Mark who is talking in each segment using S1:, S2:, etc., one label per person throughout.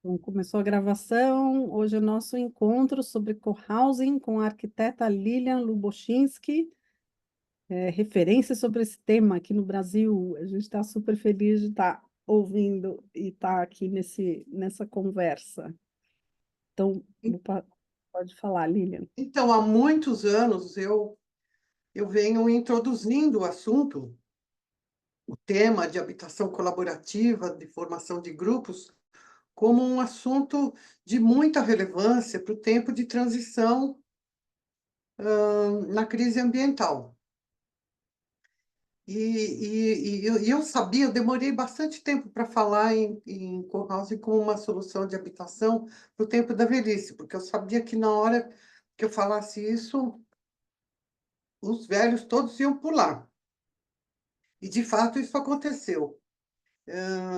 S1: Bom, começou a gravação. Hoje é o nosso encontro sobre cohousing com a arquiteta Lilian Luboshinski, referência sobre esse tema aqui no Brasil. A gente está super feliz de estar ouvindo e estar aqui nessa conversa. Então, pode falar, Lilian.
S2: Então, há muitos anos eu venho introduzindo o assunto, o tema de habitação colaborativa, de formação de grupos, como um assunto de muita relevância para o tempo de transição, na crise ambiental. Eu sabia, eu demorei bastante tempo para falar em co-housing como uma solução de habitação para o tempo da velhice, porque eu sabia que na hora que eu falasse isso, os velhos todos iam pular. E, de fato, isso aconteceu.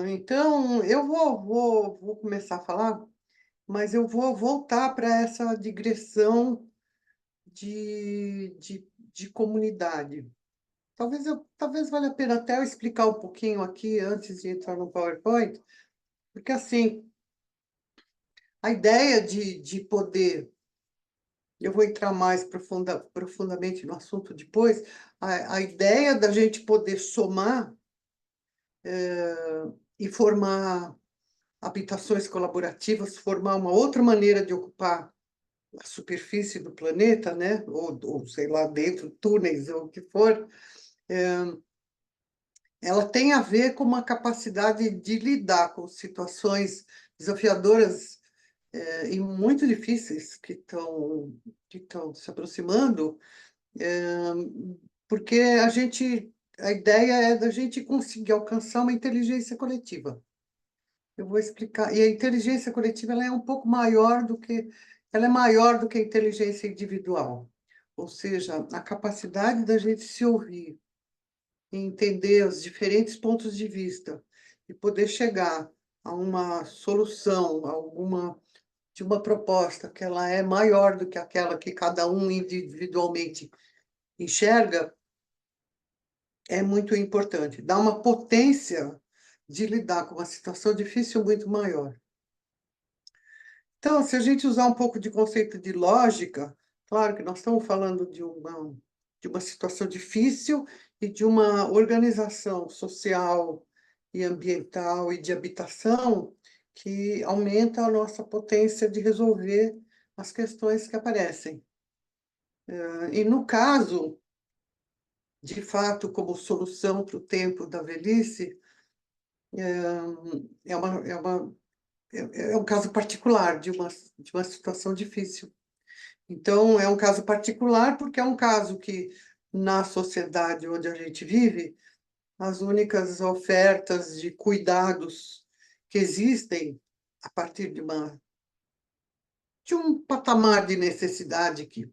S2: Então, eu vou começar a falar, mas eu vou voltar para essa digressão de comunidade. Talvez valha a pena até eu explicar um pouquinho aqui, antes de entrar no PowerPoint, porque, assim, a ideia de poder, eu vou entrar mais profundamente no assunto depois, a ideia da gente poder somar e formar habitações colaborativas, formar uma outra maneira de ocupar a superfície do planeta, né? Ou sei lá, dentro, túneis, ou o que for, ela tem a ver com uma capacidade de lidar com situações desafiadoras e muito difíceis que estão se aproximando, porque a ideia é da gente conseguir alcançar uma inteligência coletiva. Eu vou explicar. E a inteligência coletiva ela é um pouco maior do que ela é maior do que a inteligência individual. Ou seja, a capacidade da gente se ouvir e entender os diferentes pontos de vista e poder chegar a uma solução, de uma proposta que ela é maior do que aquela que cada um individualmente enxerga, é muito importante. Dá uma potência de lidar com uma situação difícil muito maior. Então, se a gente usar um pouco de conceito de lógica, claro que nós estamos falando de uma situação difícil e de uma organização social e ambiental e de habitação que aumenta a nossa potência de resolver as questões que aparecem. E no caso, de fato, como solução para o tempo da velhice, é uma, é uma, é um caso particular de uma situação difícil. Então, é um caso particular, porque é um caso que, na sociedade onde a gente vive, as únicas ofertas de cuidados que existem a partir de um patamar de necessidade que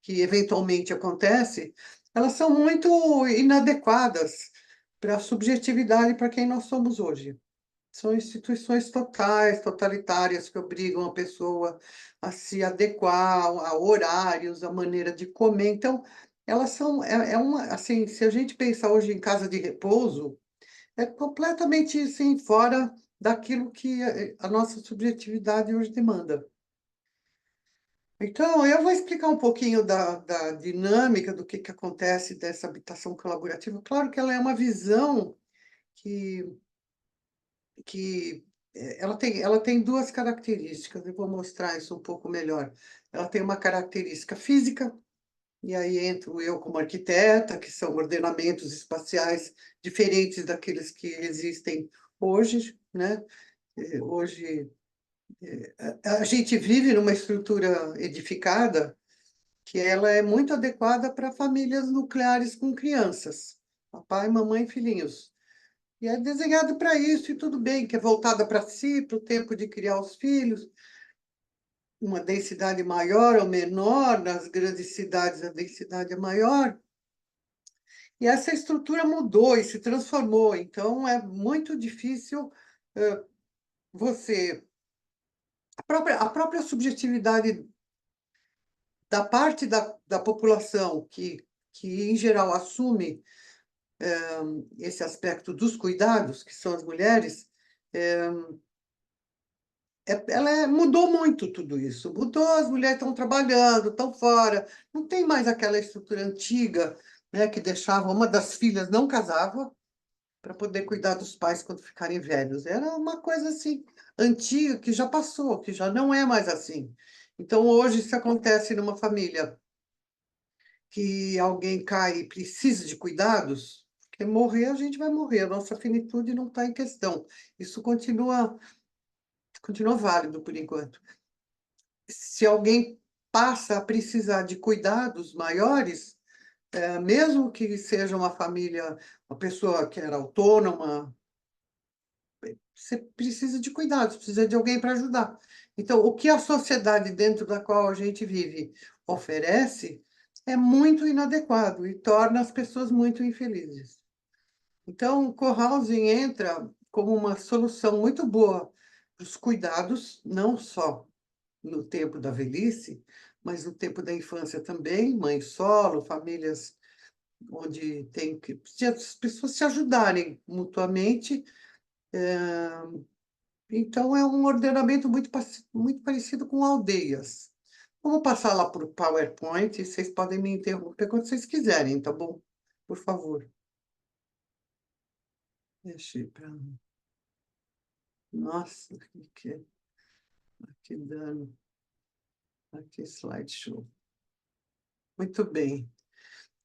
S2: eventualmente acontece, elas são muito inadequadas para a subjetividade para quem nós somos hoje. São instituições totalitárias, que obrigam a pessoa a se adequar a horários, a maneira de comer. Então, elas são, assim, se a gente pensar hoje em casa de repouso, é completamente, assim, fora daquilo que a nossa subjetividade hoje demanda. Então, eu vou explicar um pouquinho da dinâmica, do que acontece dessa habitação colaborativa. Claro que ela é uma visão que ela tem duas características, eu vou mostrar isso um pouco melhor. Ela tem uma característica física, e aí entro eu como arquiteta, que são ordenamentos espaciais diferentes daqueles que existem hoje, né? Hoje, a gente vive numa estrutura edificada que ela é muito adequada para famílias nucleares com crianças, papai, mamãe, filhinhos. E é desenhado para isso, e tudo bem, que é voltada para si, para o tempo de criar os filhos, uma densidade maior ou menor, nas grandes cidades a densidade é maior, e essa estrutura mudou e se transformou, então é muito difícil você... A própria subjetividade da parte da população que, em geral, assume esse aspecto dos cuidados, que são as mulheres, mudou muito tudo isso. Mudou, as mulheres estão trabalhando, estão fora. Não tem mais aquela estrutura antiga, né, que deixava uma das filhas não casava para poder cuidar dos pais quando ficarem velhos. Era uma coisa assim antiga que já passou, que já não é mais assim. Então hoje, se acontece numa família que alguém cai e precisa de cuidados, porque morrer a gente vai morrer, a nossa finitude não está em questão. Isso continua válido por enquanto. Se alguém passa a precisar de cuidados maiores, mesmo que seja uma família, uma pessoa que era autônoma, você precisa de cuidados, precisa de alguém para ajudar. Então, o que a sociedade dentro da qual a gente vive oferece é muito inadequado e torna as pessoas muito infelizes. Então, o cohousing entra como uma solução muito boa para os cuidados, não só no tempo da velhice, mas no tempo da infância também, mãe solo, famílias onde tem que as pessoas se ajudarem mutuamente. Então, é um ordenamento muito parecido com aldeias. Vamos passar lá para o PowerPoint e vocês podem me interromper quando vocês quiserem, tá bom? Por favor. Deixa eu ir para. Nossa, que dano. Aqui, slideshow. Muito bem.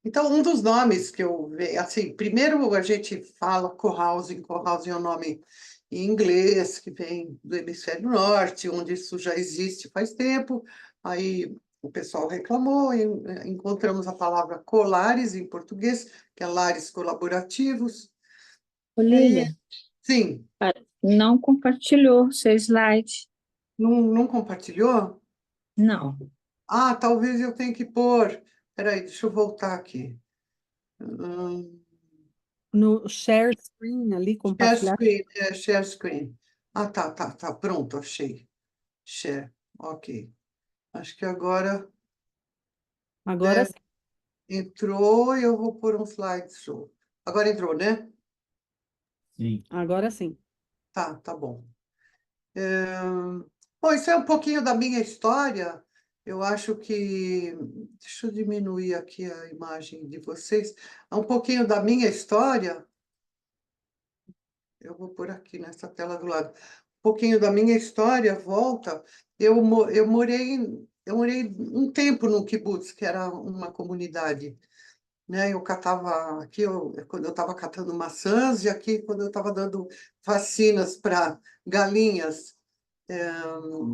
S2: Então, um dos nomes que eu vejo, assim, primeiro a gente fala cohousing, cohousing é um nome em inglês, que vem do hemisfério norte, onde isso já existe faz tempo, aí o pessoal reclamou, e encontramos a palavra colares em português, que é lares colaborativos, e aí,
S3: Olívia,
S2: sim,
S3: não compartilhou seu slide.
S2: não compartilhou?
S3: Não.
S2: Ah, talvez eu tenha que pôr, peraí, deixa eu voltar aqui. Hum,
S1: No share screen ali,
S2: Share
S1: compartilhar.
S2: screen, share screen. Ah, tá, pronto, achei. Share, ok. Acho que agora
S1: Agora
S2: deve,
S1: sim.
S2: entrou e eu vou pôr um slideshow. Agora entrou, né?
S4: Sim.
S1: Agora sim.
S2: Tá bom. Bom, isso é um pouquinho da minha história. Eu acho que. Deixa eu diminuir aqui a imagem de vocês. É um pouquinho da minha história. Eu vou pôr aqui nessa tela do lado. Um pouquinho da minha história, volta. Eu morei um tempo no kibbutz, que era uma comunidade, né? Eu catava aqui, quando eu estava catando maçãs, e aqui quando eu estava dando vacinas para galinhas.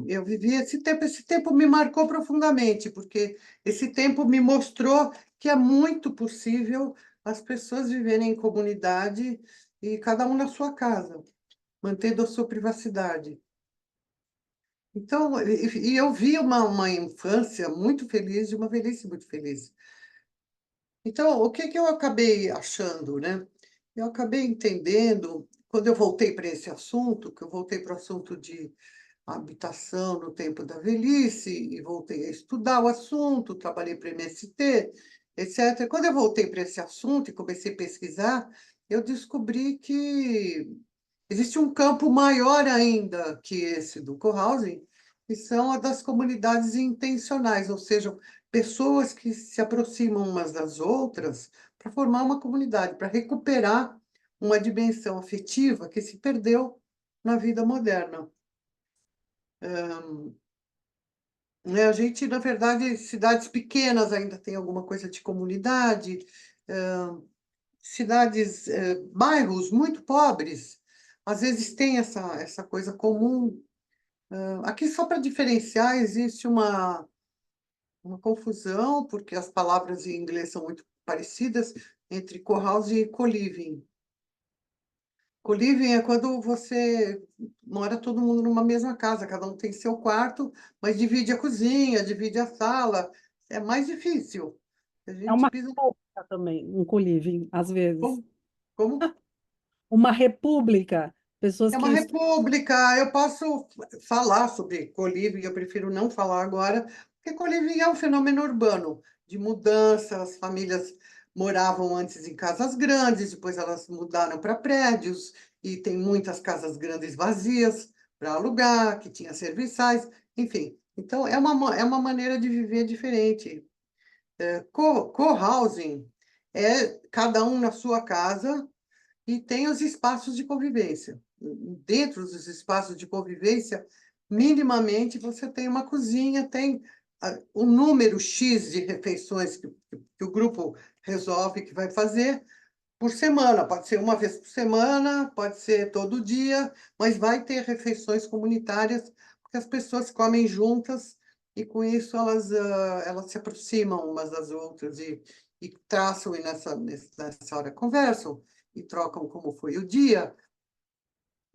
S2: Eu vivi esse tempo me marcou profundamente, porque esse tempo me mostrou que é muito possível as pessoas viverem em comunidade e cada um na sua casa, mantendo a sua privacidade. Então, e eu vi uma infância muito feliz e uma velhice muito feliz. Então, o que que eu acabei achando, né? Eu acabei entendendo, quando eu voltei para esse assunto, que eu voltei para o assunto de habitação no tempo da velhice, e voltei a estudar o assunto, trabalhei para o MST, etc. Quando eu voltei para esse assunto e comecei a pesquisar, eu descobri que existe um campo maior ainda que esse do cohousing, que são a das comunidades intencionais, ou seja, pessoas que se aproximam umas das outras para formar uma comunidade, para recuperar uma dimensão afetiva que se perdeu na vida moderna. Né, a gente, na verdade, cidades pequenas ainda tem alguma coisa de comunidade, cidades, bairros muito pobres, às vezes tem essa coisa comum. Aqui, só para diferenciar, existe uma confusão, porque as palavras em inglês são muito parecidas, entre co-housing e co-living. Co-living é quando você mora todo mundo numa mesma casa, cada um tem seu quarto, mas divide a cozinha, divide a sala. É mais difícil. A
S1: É
S2: gente
S1: uma
S2: pisa.
S1: república também, um colíving, às vezes.
S2: Como? Como?
S1: Uma república, pessoas
S2: É
S1: que
S2: uma
S1: estão.
S2: república. Eu posso falar sobre co-living, eu prefiro não falar agora, porque co-living é um fenômeno urbano, de mudança. As famílias moravam antes em casas grandes, depois elas mudaram para prédios, e tem muitas casas grandes vazias, para alugar, que tinha serviçais, enfim. Então, é uma maneira de viver diferente. Co-housing é cada um na sua casa e tem os espaços de convivência. Dentro dos espaços de convivência, minimamente você tem uma cozinha, tem um número X de refeições que o grupo resolve que vai fazer por semana. Pode ser uma vez por semana, pode ser todo dia, mas vai ter refeições comunitárias, porque as pessoas comem juntas e com isso elas se aproximam umas das outras e traçam e nessa hora conversam e trocam como foi o dia.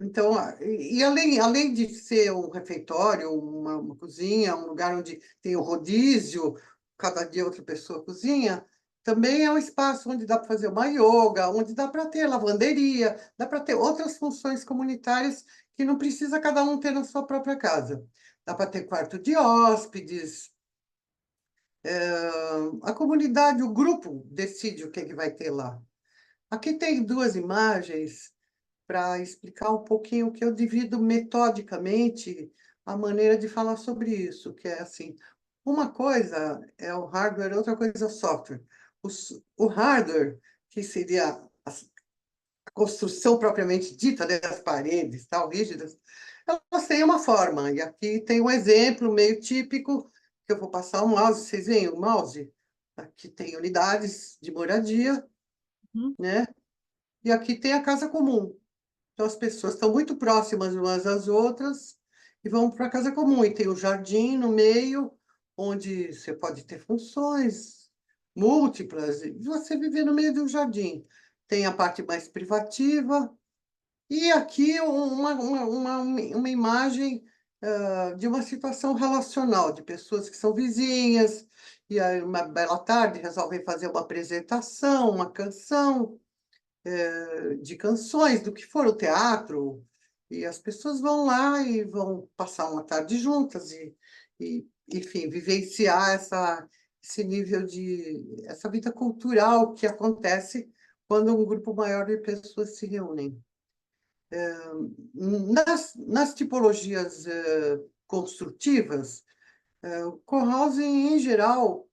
S2: Então, além de ser um refeitório, uma cozinha, um lugar onde tem o rodízio, cada dia outra pessoa cozinha, também é um espaço onde dá para fazer uma yoga, onde dá para ter lavanderia, dá para ter outras funções comunitárias que não precisa cada um ter na sua própria casa. Dá para ter quarto de hóspedes, a comunidade, o grupo decide o que é que vai ter lá. Aqui tem duas imagens para explicar um pouquinho o que eu divido metodicamente a maneira de falar sobre isso, que é assim, uma coisa é o hardware, outra coisa é o software. O hardware, que seria a construção propriamente dita, né, das paredes, tal, rígidas, elas têm uma forma. E aqui tem um exemplo meio típico, que eu vou passar o mouse, vocês veem o mouse? Aqui tem unidades de moradia,
S1: Uhum.
S2: né? E aqui tem a casa comum. Então, as pessoas estão muito próximas umas das outras e vão para a casa comum. E tem o jardim no meio, onde você pode ter funções múltiplas, e você viver no meio do jardim. Tem a parte mais privativa. E aqui uma imagem de uma situação relacional, de pessoas que são vizinhas, e aí, uma bela tarde, resolvem fazer uma apresentação, uma canção de canções, do que for o teatro, e as pessoas vão lá e vão passar uma tarde juntas enfim, vivenciar esse nível essa vida cultural que acontece quando um grupo maior de pessoas se reúnem. Nas tipologias construtivas, o cohousing, em geral,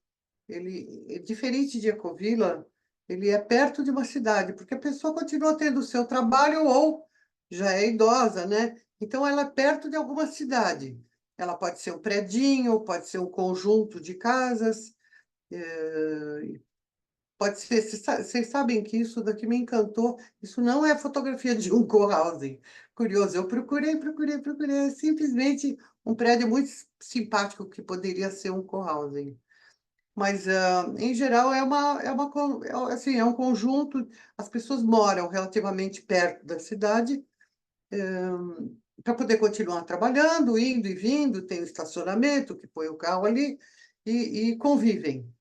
S2: ele é diferente de Ecovila, ele é perto de uma cidade, porque a pessoa continua tendo o seu trabalho ou já é idosa, né? Então, ela é perto de alguma cidade. Ela pode ser um predinho, pode ser um conjunto de casas, pode ser. Vocês sabem que isso daqui me encantou. Isso não é fotografia de um cohousing. Curioso, eu procurei. É simplesmente um prédio muito simpático que poderia ser um cohousing. Mas, em geral, assim, é um conjunto, as pessoas moram relativamente perto da cidade, para poder continuar trabalhando, indo e vindo, tem o estacionamento, que põe o carro ali, e convivem.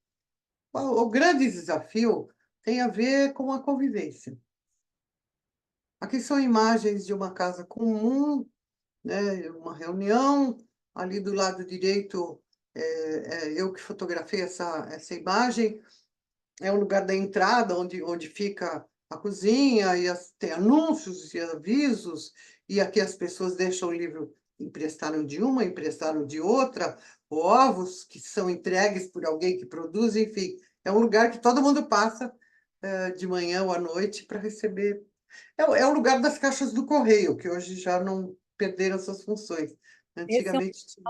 S2: O grande desafio tem a ver com a convivência. Aqui são imagens de uma casa comum, né, uma reunião, ali do lado direito, eu que fotografei essa imagem, é o lugar da entrada, onde fica a cozinha, e tem anúncios e avisos, e aqui as pessoas deixam o livro, emprestaram de uma, emprestaram de outra, ovos que são entregues por alguém que produz, enfim, é um lugar que todo mundo passa de manhã ou à noite para receber. É o lugar das caixas do correio, que hoje já não perderam suas funções.
S1: Esse
S2: Antigamente tinha.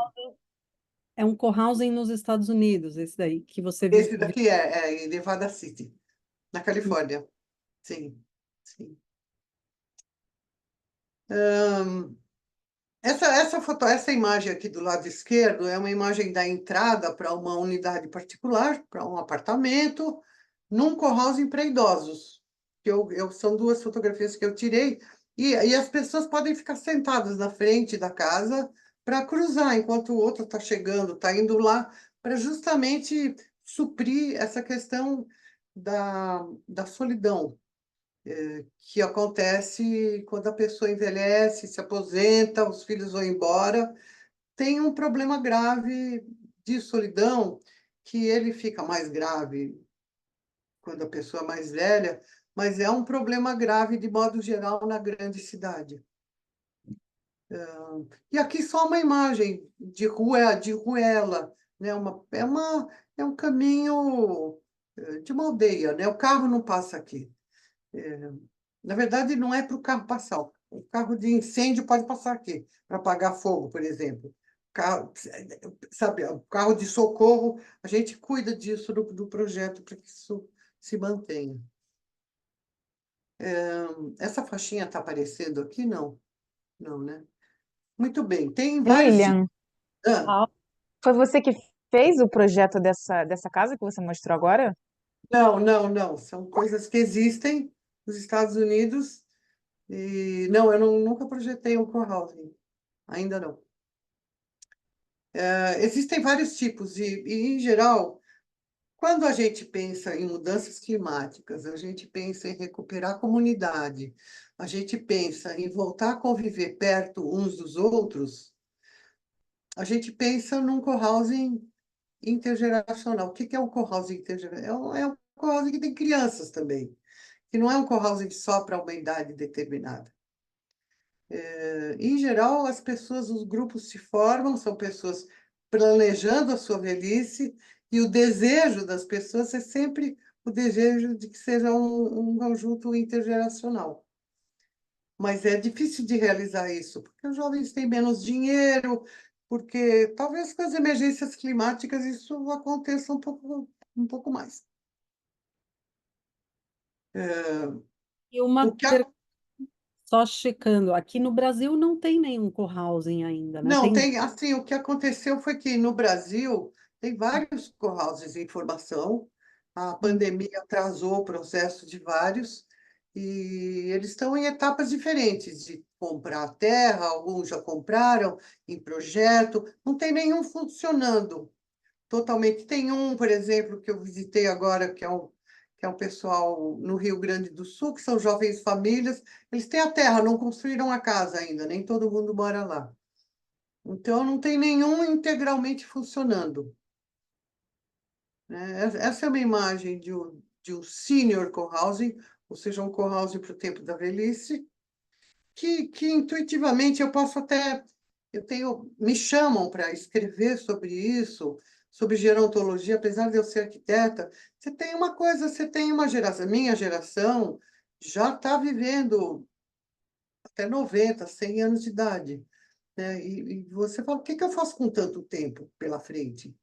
S1: é um cohousing nos Estados Unidos, esse daí, que você
S2: Esse daqui é em Nevada City, na
S1: viu.
S2: Califórnia. Sim, sim. Essa imagem aqui do lado esquerdo é uma imagem da entrada para uma unidade particular, para um apartamento, num cohousing para idosos. São duas fotografias que eu tirei, e as pessoas podem ficar sentadas na frente da casa para cruzar, enquanto o outro está chegando, está indo lá, para justamente suprir essa questão da solidão que acontece quando a pessoa envelhece, se aposenta, os filhos vão embora, tem um problema grave de solidão, que ele fica mais grave quando a pessoa é mais velha, mas é um problema grave de modo geral na grande cidade. E aqui só uma imagem de rua, de ruela, né? É um caminho de uma aldeia, né? O carro não passa aqui. Na verdade, não é para o carro passar. O carro de incêndio pode passar aqui, para apagar fogo, por exemplo. Carro, sabe, o carro de socorro, a gente cuida disso do projeto para que isso se mantenha. Essa faixinha está aparecendo aqui? Não, não, né? Muito bem, tem vários tipos.
S5: Lilian,
S2: Ah,
S5: foi você que fez o projeto dessa casa que você mostrou agora?
S2: não, não, não. São coisas que existem nos Estados Unidos. E não, nunca projetei um cohousing. Ainda não. Existem vários tipos, em geral, quando a gente pensa em mudanças climáticas, a gente pensa em recuperar a comunidade, a gente pensa em voltar a conviver perto uns dos outros, a gente pensa num cohousing intergeracional. O que que é um cohousing intergeracional? É um cohousing que tem crianças também, que não é um cohousing só para uma idade determinada. Em geral, as pessoas, os grupos se formam, são pessoas planejando a sua velhice, e o desejo das pessoas é sempre o desejo de que seja um conjunto intergeracional. Mas é difícil de realizar isso, porque os jovens têm menos dinheiro, porque talvez com as emergências climáticas isso aconteça um pouco mais.
S1: E uma
S2: O que a-
S1: só checando, aqui no Brasil não tem nenhum cohousing ainda, né?
S2: Não,
S1: Tem.
S2: tem, assim, o que aconteceu foi que no Brasil tem vários co-houses em formação, a pandemia atrasou o processo de vários, e eles estão em etapas diferentes de comprar a terra, alguns já compraram em projeto, não tem nenhum funcionando totalmente. Tem um, por exemplo, que eu visitei agora, que é um pessoal no Rio Grande do Sul, que são jovens famílias, eles têm a terra, não construíram a casa ainda, nem todo mundo mora lá. Então, não tem nenhum integralmente funcionando, né? Essa é uma imagem de um senior co-housing, ou seja, um co-housing para o tempo da velhice, que intuitivamente eu posso até, me chamam para escrever sobre isso, sobre gerontologia, apesar de eu ser arquiteta. Você tem uma coisa, você tem uma geração, minha geração já está vivendo até 90, 100 anos de idade, né? E você fala, o que que eu faço com tanto tempo pela frente?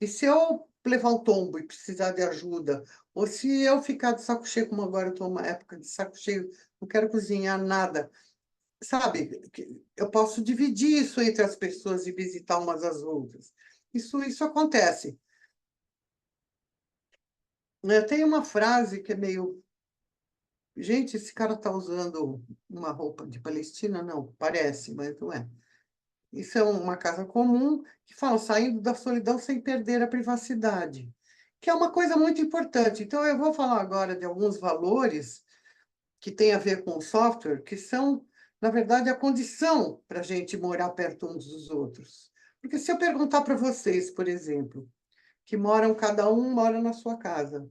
S2: E se eu levar um tombo e precisar de ajuda, ou se eu ficar de saco cheio, como agora eu estou numa época de saco cheio, não quero cozinhar nada, sabe? Eu posso dividir isso entre as pessoas e visitar umas às outras. Isso acontece, né? Tem uma frase que é meio... Gente, esse cara está usando uma roupa de Palestina? Não, parece, mas não é. Isso é uma casa comum que fala saindo da solidão sem perder a privacidade, que é uma coisa muito importante. Então, eu vou falar agora de alguns valores que têm a ver com o software, que são, na verdade, a condição para a gente morar perto uns dos outros. Porque se eu perguntar para vocês, por exemplo, que moram, cada um mora na sua casa,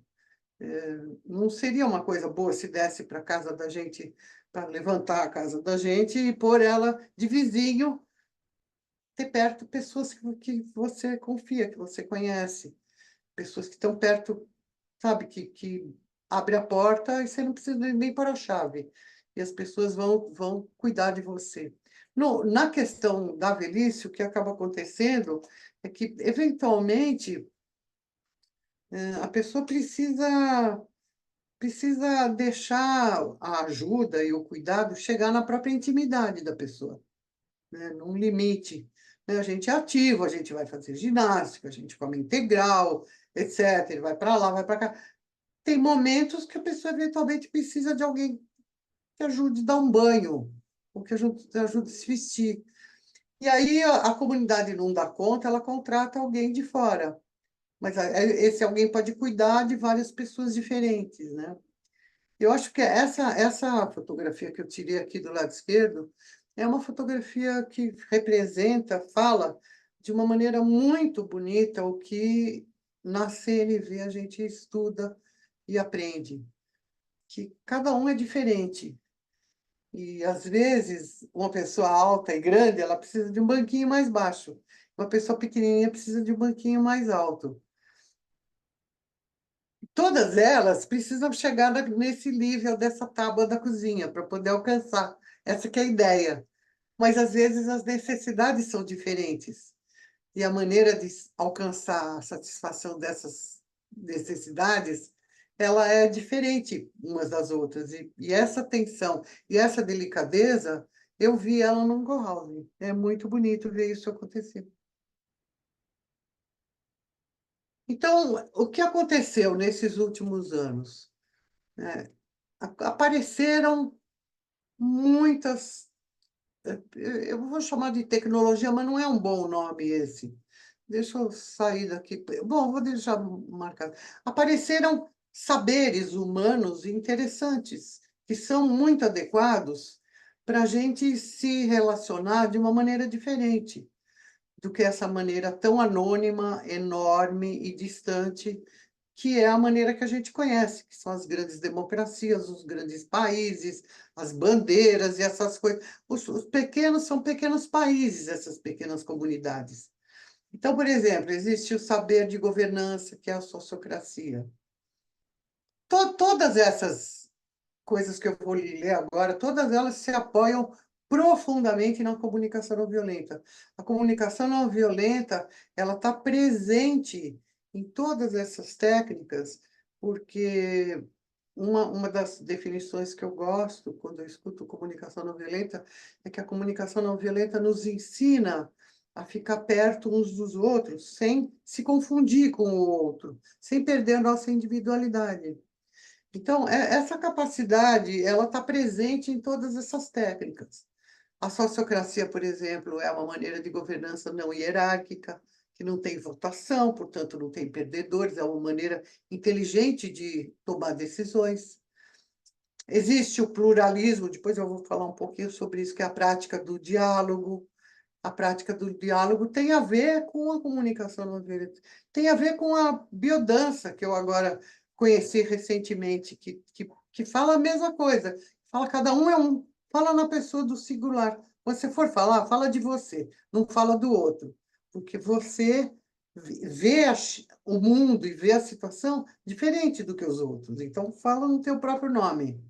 S2: não seria uma coisa boa se desse para a casa da gente, para levantar a casa da gente e pôr ela de vizinho, ter perto pessoas que você confia, que você conhece, pessoas que estão perto, sabe, que abre a porta e você não precisa nem pôr a chave, e as pessoas vão cuidar de você. No, na questão da velhice, o que acaba acontecendo é que, eventualmente, a pessoa precisa deixar a ajuda e o cuidado chegar na própria intimidade da pessoa, né, num limite, né? A gente é ativo, a gente vai fazer ginástica, a gente come integral, etc. Vai para lá, vai para cá. Tem momentos que a pessoa eventualmente precisa de alguém que ajude a dar um banho, ou que ajude a se vestir. E aí a comunidade não dá conta, ela contrata alguém de fora. Mas esse alguém pode cuidar de várias pessoas diferentes, né? Eu acho que essa fotografia que eu tirei aqui do lado esquerdo é uma fotografia que representa, fala de uma maneira muito bonita o que na CNV a gente estuda e aprende, que cada um é diferente. E, às vezes, uma pessoa alta e grande, ela precisa de um banquinho mais baixo. Uma pessoa pequenininha precisa de um banquinho mais alto. Todas elas precisam chegar nesse nível dessa tábua da cozinha para poder alcançar. Essa que é a ideia. Mas, às vezes, as necessidades são diferentes. E a maneira de alcançar a satisfação dessas necessidades, ela é diferente umas das outras. E essa tensão e essa delicadeza, eu vi ela no Uncle. É muito bonito ver isso acontecer. Então, o que aconteceu nesses últimos anos? Né? Apareceram muitas, eu vou chamar de tecnologia, mas não é um bom nome esse. Deixa eu sair daqui. Bom, vou deixar marcado. Apareceram saberes humanos interessantes, que são muito adequados para a gente se relacionar de uma maneira diferente do que essa maneira tão anônima, enorme e distante, que é a maneira que a gente conhece, que são as grandes democracias, os grandes países, as bandeiras e essas coisas. Os pequenos são pequenos países, essas pequenas comunidades. Então, por exemplo, existe o saber de governança, que é a sociocracia. Todas essas coisas que eu vou ler agora, todas elas se apoiam profundamente na comunicação não violenta. A comunicação não violenta, ela está presente em todas essas técnicas, porque uma das definições que eu gosto quando eu escuto comunicação não violenta é que a comunicação não violenta nos ensina a ficar perto uns dos outros, sem se confundir com o outro, sem perder a nossa individualidade. Então, essa capacidade, ela está presente em todas essas técnicas. A sociocracia, por exemplo, é uma maneira de governança não hierárquica, que não tem votação, portanto, não tem perdedores, é uma maneira inteligente de tomar decisões. Existe o pluralismo, depois eu vou falar um pouquinho sobre isso, que é a prática do diálogo. A prática do diálogo tem a ver com a comunicação não violenta, tem a ver com a biodança, que eu agora conheci recentemente, que fala a mesma coisa, fala cada um é um, fala na pessoa do singular. Quando você for falar, fala de você, não fala do outro, porque você vê o mundo e vê a situação diferente do que os outros, então fala no teu próprio nome.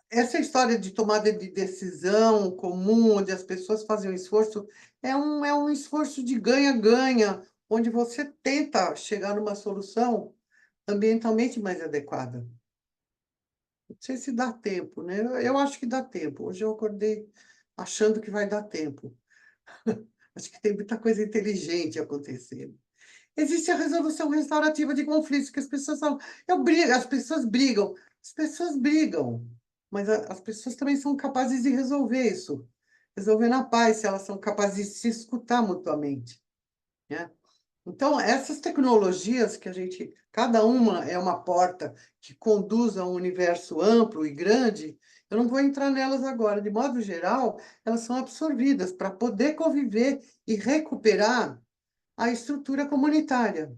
S2: Essa história de tomada de decisão comum, onde as pessoas fazem um esforço, é um esforço de ganha-ganha, onde você tenta chegar numa solução ambientalmente mais adequada. Não sei se dá tempo, né? Eu acho que dá tempo. Hoje eu acordei achando que vai dar tempo. Acho que tem muita coisa inteligente acontecendo. Existe a resolução restaurativa de conflitos, que as pessoas falam, as pessoas brigam, mas as pessoas também são capazes de resolver isso, resolver na paz, se elas são capazes de se escutar mutuamente, né? Então, essas tecnologias que cada uma é uma porta que conduz a um universo amplo e grande, eu não vou entrar nelas agora. De modo geral, elas são absorvidas para poder conviver e recuperar a estrutura comunitária.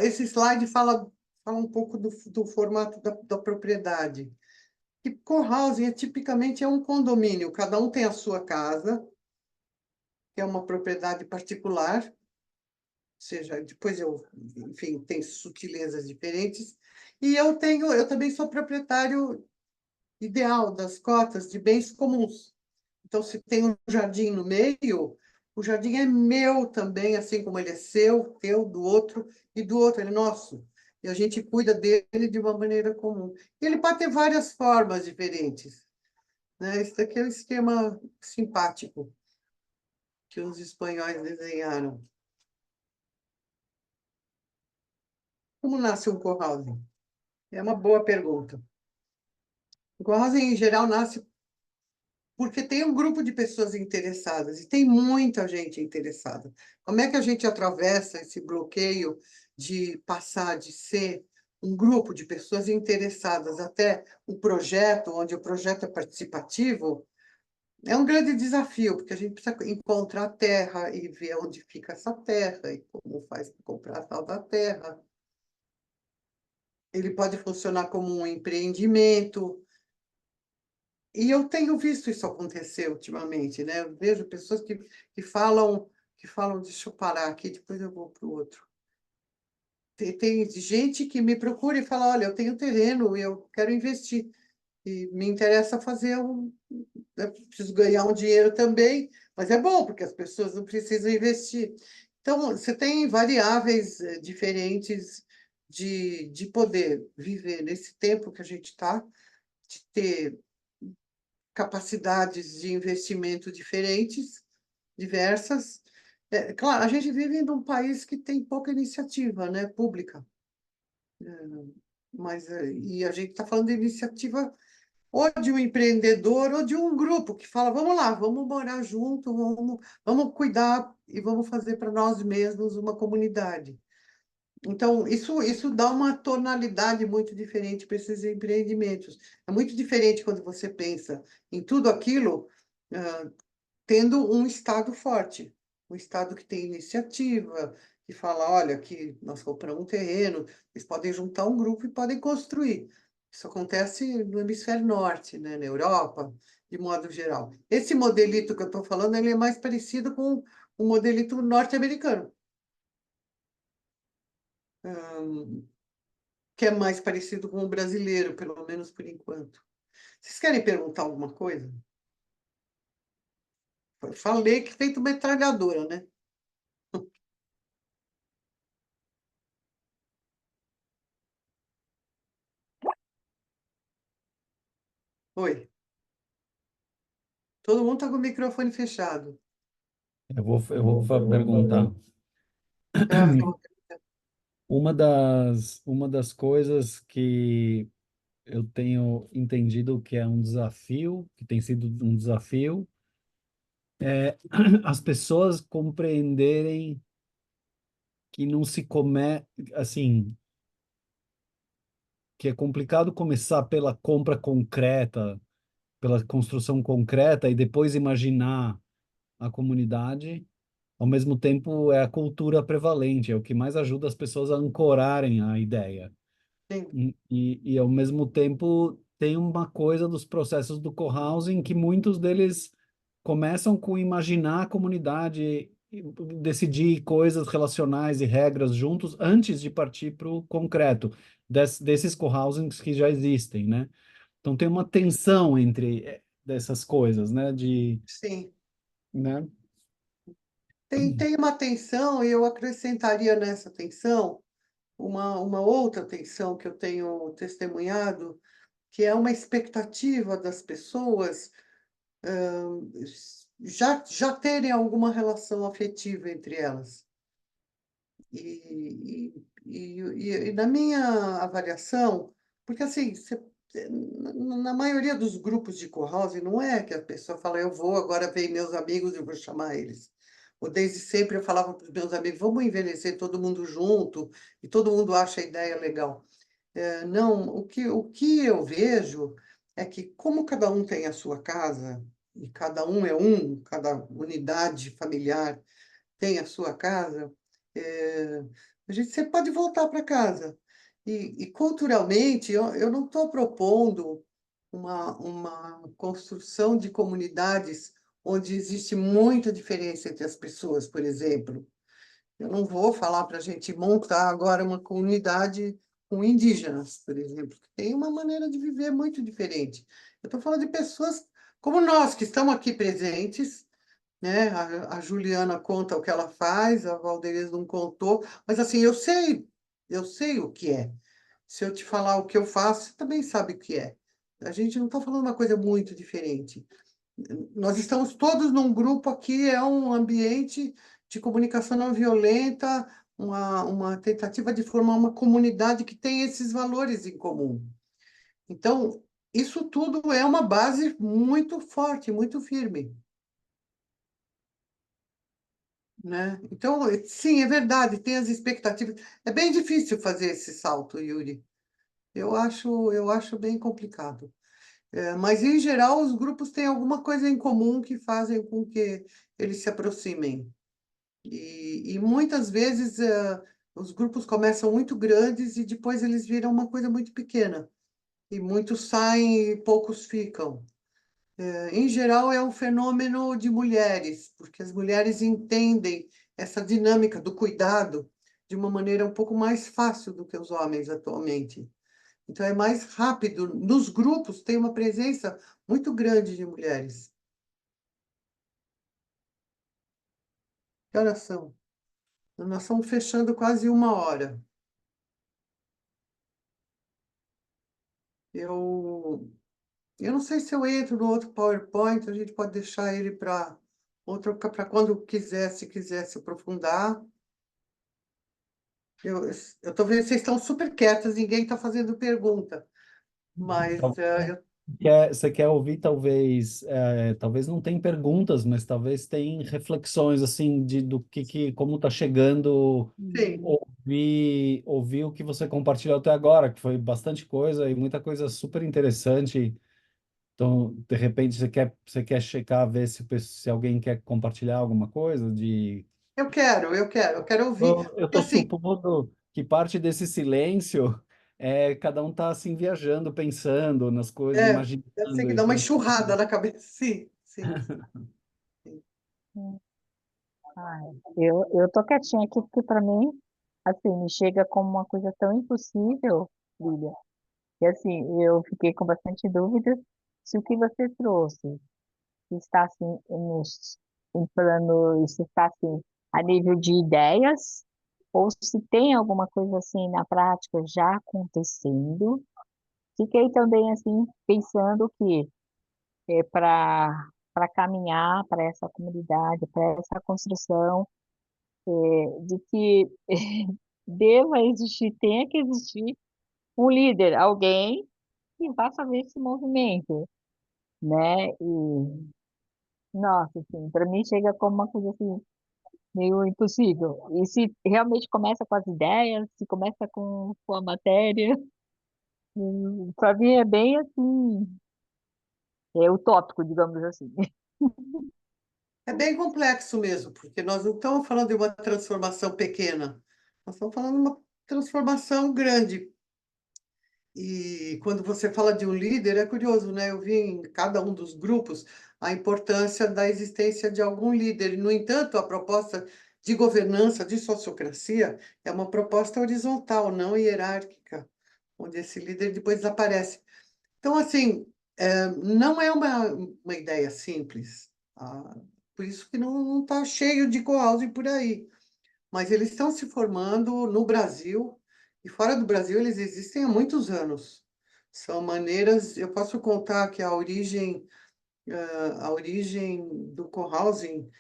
S2: Esse slide fala um pouco do formato da propriedade. E co-housing tipicamente é um condomínio, cada um tem a sua casa, que é uma propriedade particular, ou seja, depois enfim, tem sutilezas diferentes, e eu também sou proprietário ideal das cotas de bens comuns. Então, se tem um jardim no meio, o jardim é meu também, assim como ele é seu, teu, do outro, e do outro, ele é nosso. E a gente cuida dele de uma maneira comum. E ele pode ter várias formas diferentes, né? Esse daqui é um esquema simpático que os espanhóis desenharam. Como nasce um co-housing? É uma boa pergunta. O co-housing, em geral, nasce porque tem um grupo de pessoas interessadas, e tem muita gente interessada. Como é que a gente atravessa esse bloqueio de passar de ser um grupo de pessoas interessadas até um projeto, onde o projeto é participativo? É um grande desafio, porque a gente precisa encontrar a terra e ver onde fica essa terra e como faz para comprar a tal da terra. Ele pode funcionar como um empreendimento. E eu tenho visto isso acontecer ultimamente, né? Eu vejo pessoas que falam, deixa eu parar aqui, depois eu vou para o outro. Tem gente que me procura e fala, olha, eu tenho terreno e eu quero investir. E me interessa fazer eu preciso ganhar um dinheiro também, mas é bom, porque as pessoas não precisam investir. Então, você tem variáveis diferentes de poder viver nesse tempo que a gente está, de ter capacidades de investimento diferentes, diversas. Claro, a gente vive em um país que tem pouca iniciativa, né, pública, mas e a gente está falando de iniciativa ou de um empreendedor ou de um grupo que fala, vamos lá, vamos morar junto, vamos cuidar e vamos fazer para nós mesmos uma comunidade. Então, isso dá uma tonalidade muito diferente para esses empreendimentos. É muito diferente quando você pensa em tudo aquilo, ah, tendo um Estado forte, um Estado que tem iniciativa, que fala, olha, aqui nós compramos um terreno, eles podem juntar um grupo e podem construir. Isso acontece no hemisfério norte, né, na Europa, de modo geral. Esse modelito que eu estou falando, ele é mais parecido com o modelito norte-americano, que é mais parecido com o brasileiro, pelo menos por enquanto. Vocês querem perguntar alguma coisa? Falei que feito metralhadora, né? Oi. Todo mundo está com o microfone fechado.
S4: Eu vou perguntar.
S2: Tá.
S4: Uma das coisas que eu tenho entendido que é um desafio, que tem sido um desafio, é as pessoas compreenderem que não se come, assim, que é complicado começar pela compra concreta, pela construção concreta e depois imaginar a comunidade. Ao mesmo tempo, é a cultura prevalente, é o que mais ajuda as pessoas a ancorarem a ideia.
S2: Sim,
S4: E ao mesmo tempo, tem uma coisa dos processos do cohousing que muitos deles começam com imaginar a comunidade, e decidir coisas relacionais e regras juntos antes de partir para o concreto, desses cohousings que já existem, né? Então, tem uma tensão entre dessas coisas, né?
S2: sim.
S4: Né?
S2: Tem uma tensão, e eu acrescentaria nessa tensão uma outra tensão que eu tenho testemunhado, que é uma expectativa das pessoas já terem alguma relação afetiva entre elas. E na minha avaliação, porque assim, na maioria dos grupos de co-housing, não é que a pessoa fala, eu vou, agora vem meus amigos, eu vou chamar eles. Ou desde sempre eu falava para os meus amigos, vamos envelhecer todo mundo junto, e todo mundo acha a ideia legal. Não, o que eu vejo é que, como cada um tem a sua casa, e cada um é cada unidade familiar tem a sua casa, eh, você pode voltar para casa. E culturalmente, eu não estou propondo uma construção de comunidades onde existe muita diferença entre as pessoas, por exemplo. Eu não vou falar para a gente montar agora uma comunidade com indígenas, por exemplo, que tem uma maneira de viver muito diferente. Eu estou falando de pessoas como nós, que estamos aqui presentes, né? A Juliana conta o que ela faz, a Valdez não contou, mas assim, eu sei o que é. Se eu te falar o que eu faço, você também sabe o que é. A gente não está falando uma coisa muito diferente. Nós estamos todos num grupo aqui, é um ambiente de comunicação não violenta, uma tentativa de formar uma comunidade que tem esses valores em comum. Então, isso tudo é uma base muito forte, muito firme. Né? Então, sim, é verdade, tem as expectativas. É bem difícil fazer esse salto, Yuri. Eu acho bem complicado. Mas, em geral, os grupos têm alguma coisa em comum que fazem com que eles se aproximem. E muitas vezes os grupos começam muito grandes e depois eles viram uma coisa muito pequena. E muitos saem e poucos ficam. Em geral, é um fenômeno de mulheres, porque as mulheres entendem essa dinâmica do cuidado de uma maneira um pouco mais fácil do que os homens atualmente. Então, é mais rápido. Nos grupos, tem uma presença muito grande de mulheres. Que horas são? Nós estamos fechando quase 1 hora. Eu não sei se eu entro no outro PowerPoint, a gente pode deixar ele para quando quiser, se quiser se aprofundar. Eu estou vendo que vocês estão super quietas, ninguém está fazendo pergunta. Mas
S4: Então, você quer ouvir, talvez, talvez não tem perguntas, mas talvez tem reflexões, assim, do como está chegando,
S2: sim,
S4: ouvir o que você compartilhou até agora, que foi bastante coisa e muita coisa super interessante. Então, de repente, você quer checar, ver se alguém quer compartilhar alguma coisa
S2: eu quero ouvir.
S4: Eu
S2: Porque
S4: estou
S2: assim,
S4: supondo que parte desse silêncio é cada um tá assim viajando, pensando nas coisas,
S2: deve ser
S4: imaginando
S2: que
S4: e
S2: dá uma
S4: pensando.
S2: enxurrada na cabeça. Sim, sim, sim.
S5: Ai, eu tô quietinha aqui porque para mim, assim, me chega como uma coisa tão impossível, Lília. E assim, eu fiquei com bastante dúvidas se o que você trouxe está assim em plano, se está assim a nível de ideias, ou se tem alguma coisa assim na prática já acontecendo. Fiquei também assim pensando que para caminhar para essa comunidade, para essa construção, de que deva existir, tenha que existir um líder, alguém que vá fazer esse movimento, né? E, nossa, assim, para mim chega como uma coisa assim, meio impossível. E se realmente começa com as ideias, se começa com a matéria, para mim é bem assim, utópico, digamos assim.
S2: É bem complexo mesmo, porque nós não estamos falando de uma transformação pequena, nós estamos falando de uma transformação grande. E quando você fala de um líder, é curioso, né? Eu vi em cada um dos grupos a importância da existência de algum líder. No entanto, a proposta de governança, de sociocracia, é uma proposta horizontal, não hierárquica, onde esse líder depois desaparece. Então, assim, não é uma ideia simples. Por isso que não está cheio de co-housing por aí. Mas eles estão se formando no Brasil, e fora do Brasil eles existem há muitos anos. São maneiras, eu posso contar que a origem do cohousing,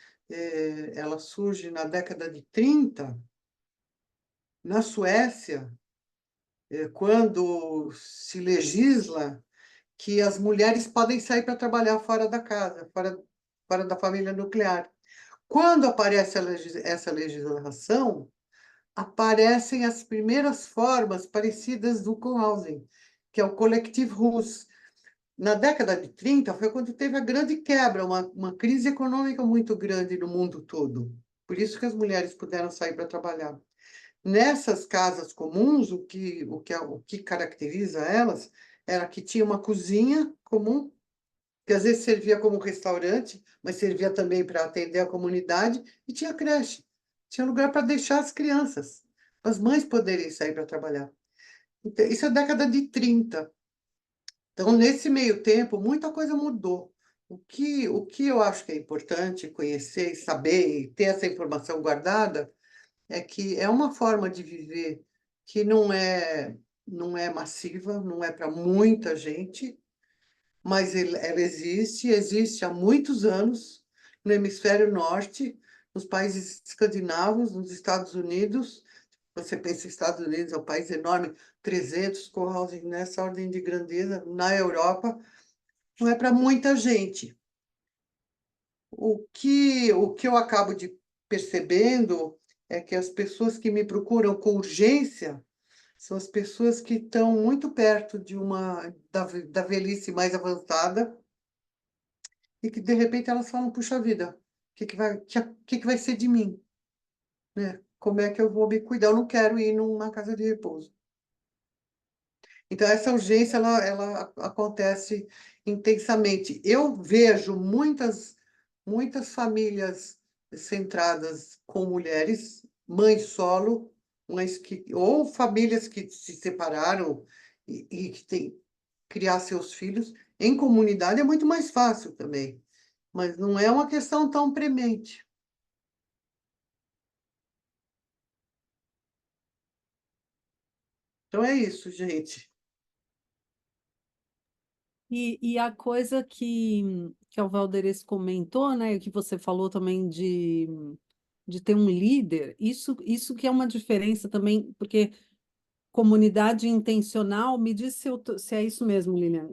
S2: ela surge na década de 30, na Suécia, quando se legisla que as mulheres podem sair para trabalhar fora da casa, fora da família nuclear. Quando aparece essa legislação, aparecem as primeiras formas parecidas do co-housing, que é o Collective Rus. Na década de 30 foi quando teve a grande quebra, uma crise econômica muito grande no mundo todo. Por isso que as mulheres puderam sair para trabalhar. Nessas casas comuns, o que caracteriza elas era que tinha uma cozinha comum, que às vezes servia como restaurante, mas servia também para atender a comunidade, e tinha creche. Tinha lugar para deixar as crianças, as mães poderem sair para trabalhar. Então, isso é a década de 30. Então, nesse meio tempo, muita coisa mudou. O que eu acho que é importante conhecer e saber e ter essa informação guardada é que é uma forma de viver que não é massiva, não é para muita gente, mas ela existe há muitos anos no hemisfério norte, nos países escandinavos, nos Estados Unidos. Você pensa em Estados Unidos, é um país enorme, 300 co-housing nessa ordem de grandeza. Na Europa, não é para muita gente. O que eu acabo de percebendo é que as pessoas que me procuram com urgência São as pessoas que estão muito perto da velhice mais avançada e que, de repente, elas falam, puxa vida, o que que vai ser de mim? Né? Como é que eu vou me cuidar? Eu não quero ir numa casa de repouso. Então, essa urgência, ela acontece intensamente. Eu vejo muitas famílias centradas com mulheres, mães solo, ou famílias que se separaram e que têm criar seus filhos em comunidade é muito mais fácil também, mas não é uma questão tão premente. Então é isso, gente.
S1: E a coisa que o Valderes comentou, né, e que você falou também de ter um líder, isso que é uma diferença também, porque comunidade intencional, me diz se é isso mesmo, Lilian.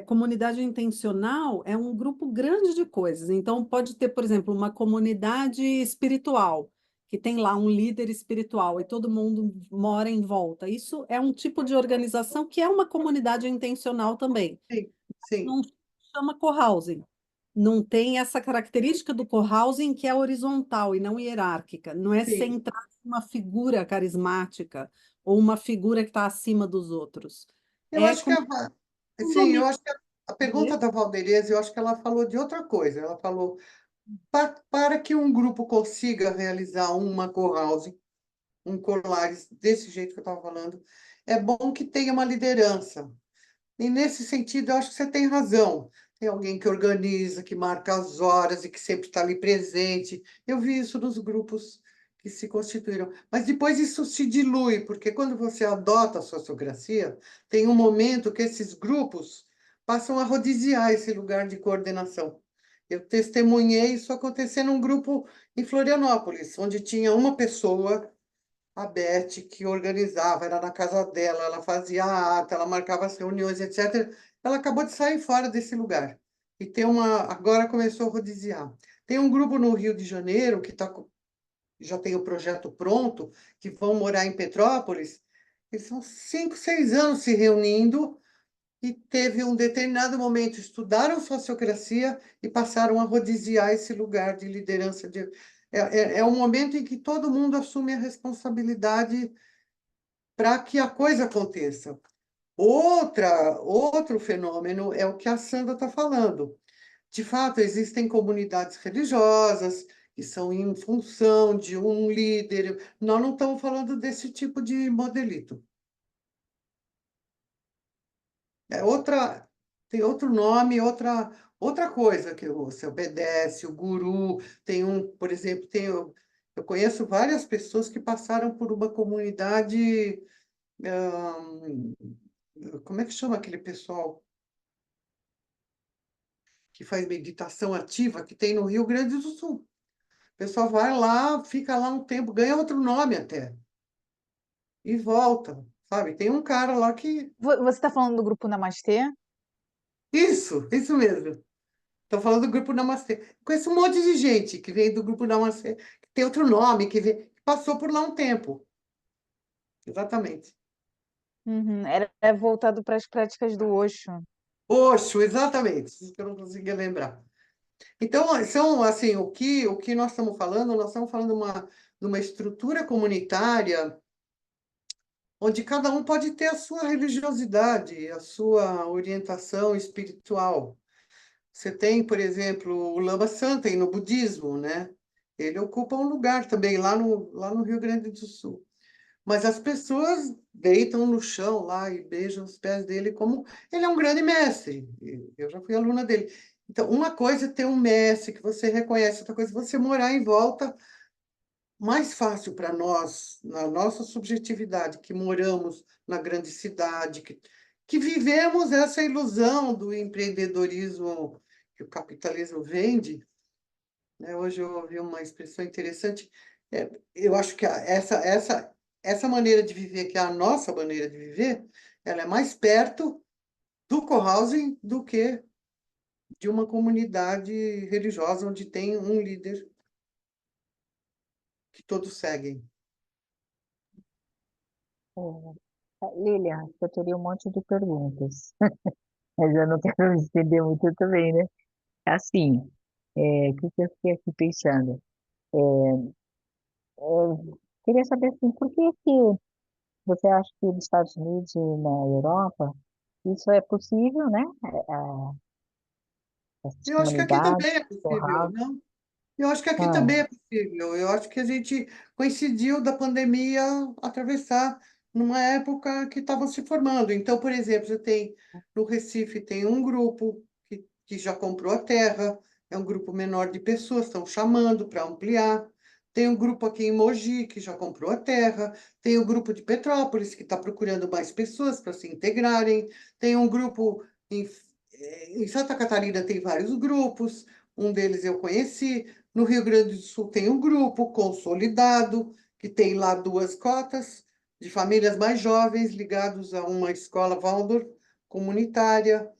S1: Comunidade intencional é um grupo grande de coisas. Então, pode ter, por exemplo, uma comunidade espiritual, que tem lá um líder espiritual e todo mundo mora em volta. Isso é um tipo de organização que é uma comunidade intencional também.
S2: Sim, sim,
S1: Não chama cohousing. Não tem essa característica do cohousing que é horizontal e não hierárquica. Não é
S2: sim.
S1: centrar em uma figura carismática ou uma figura que está acima dos outros.
S2: Eu
S1: É
S2: acho que
S1: como um
S2: sim, eu
S1: domínio.
S2: acho que a pergunta da Valdereza, eu acho que ela falou de outra coisa. Ela falou, para que um grupo consiga realizar uma co-housing, um Colares desse jeito que eu estava falando, é bom que tenha uma liderança. E nesse sentido, eu acho que você tem razão. Tem alguém que organiza, que marca as horas e que sempre está ali presente. Eu vi isso nos grupos que se constituíram. Mas depois isso se dilui, porque quando você adota a sociocracia, tem um momento que esses grupos passam a rodiziar esse lugar de coordenação. Eu testemunhei isso acontecer num grupo em Florianópolis, onde tinha uma pessoa, a Beth, que organizava, era na casa dela, ela fazia a ata, ela marcava as reuniões, etc. Ela acabou de sair fora desse lugar. E agora começou a rodiziar. Tem um grupo no Rio de Janeiro que já tem o projeto pronto, que vão morar em Petrópolis. Eles são 5, 6 anos se reunindo e teve um determinado momento, estudaram sociocracia e passaram a rodiziar esse lugar de liderança. É um momento em que todo mundo assume a responsabilidade para que a coisa aconteça. Outro fenômeno é o que a Sandra está falando. De fato, existem comunidades religiosas que são em função de um líder. Nós não estamos falando desse tipo de modelito. É outra, tem outro nome, outra coisa que você obedece, o guru. Por exemplo, eu conheço várias pessoas que passaram por uma comunidade. ahn, Como é que chama aquele pessoal que faz meditação ativa que tem no Rio Grande do Sul? O pessoal vai lá, fica lá um tempo, ganha outro nome até, e volta, sabe? Tem um cara lá que.
S6: Você está falando do grupo Namastê?
S2: Isso mesmo. Estou falando do Grupo Namastê. Conheço um monte de gente que veio do Grupo Namastê, que tem outro nome, que passou por lá um tempo. Exatamente.
S6: Uhum, era voltado para as práticas do Osho.
S2: Oxo, exatamente. Isso que eu não conseguia lembrar. Então, são assim, o que nós estamos falando de uma estrutura comunitária onde cada um pode ter a sua religiosidade, a sua orientação espiritual. Você tem, por exemplo, o Lama Santen no budismo, né? Ele ocupa um lugar também lá no Rio Grande do Sul. Mas as pessoas deitam no chão lá e beijam os pés dele como ele é um grande mestre. Eu já fui aluna dele. Então, uma coisa é ter um mestre que você reconhece, outra coisa é você morar em volta. Mais fácil para nós, na nossa subjetividade, que moramos na grande cidade, que vivemos essa ilusão do empreendedorismo que o capitalismo vende, né? Hoje eu ouvi uma expressão interessante. Eu acho que essa maneira de viver, que é a nossa maneira de viver, ela é mais perto do cohousing do que de uma comunidade religiosa onde tem um líder que todos seguem.
S5: Lilian, eu teria um monte de perguntas, mas eu não quero me estender muito também, né? Assim, o que que eu fiquei aqui pensando? Queria saber assim, por que que você acha que nos Estados Unidos e na Europa isso é possível, né? Essas
S2: Eu acho que aqui
S5: comunidades,
S2: também é possível,
S5: torrados.
S2: não? Eu acho que aqui
S5: Ah,
S2: também é possível. Eu acho que a gente coincidiu da pandemia atravessar numa época que estavam se formando. Então, por exemplo, você tem no Recife tem um grupo que já comprou a terra, é um grupo menor de pessoas, estão chamando para ampliar. Tem um grupo aqui em Mogi que já comprou a terra, tem o grupo de Petrópolis que está procurando mais pessoas para se integrarem, tem um grupo em Santa Catarina tem vários grupos, um deles eu conheci. No Rio Grande do Sul tem um grupo consolidado, que tem lá duas cotas de famílias mais jovens ligados a uma escola Waldorf comunitária.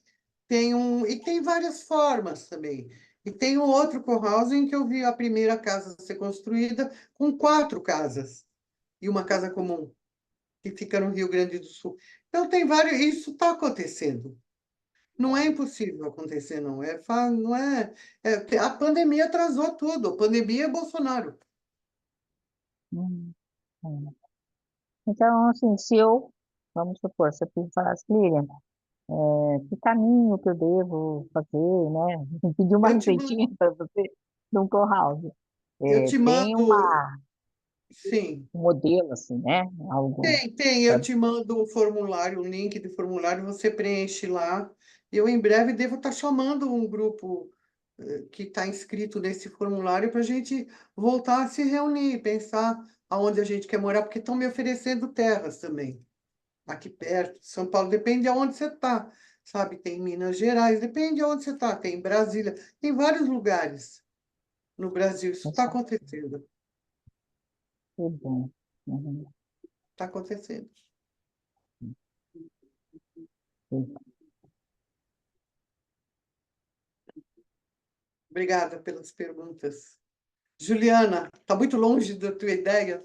S2: E tem várias formas também. E tem um outro co-housing que eu vi a primeira casa ser construída com quatro casas e uma casa comum, que fica no Rio Grande do Sul. Então tem vários, isso está acontecendo. Não é impossível acontecer, não. Não é, a pandemia atrasou tudo. A pandemia é Bolsonaro.
S5: hum, hum. Então, assim, se eu, vamos supor, se eu falasse, Lilian, que caminho que eu devo fazer, né? Pedir uma
S2: Eu te
S5: receitinha
S2: mando,
S5: para você de um curral.
S2: eu te
S5: Tem
S2: mando, sim.
S5: um modelo, assim, né? Algo.
S2: Tem. Eu
S5: pra-
S2: te mando o formulário, o link do formulário, você preenche lá. Eu em breve devo estar chamando um grupo que está inscrito nesse formulário para a gente voltar a se reunir, pensar aonde a gente quer morar, porque estão me oferecendo terras também, aqui perto. São Paulo depende de onde você está, sabe? Tem Minas Gerais, depende de onde você está. Tem Brasília, tem vários lugares no Brasil. Isso está
S5: Nossa,
S2: acontecendo,
S5: que bom. Uhum.
S2: está acontecendo.
S5: Sim.
S2: Obrigada pelas perguntas. Juliana, está muito longe da tua ideia?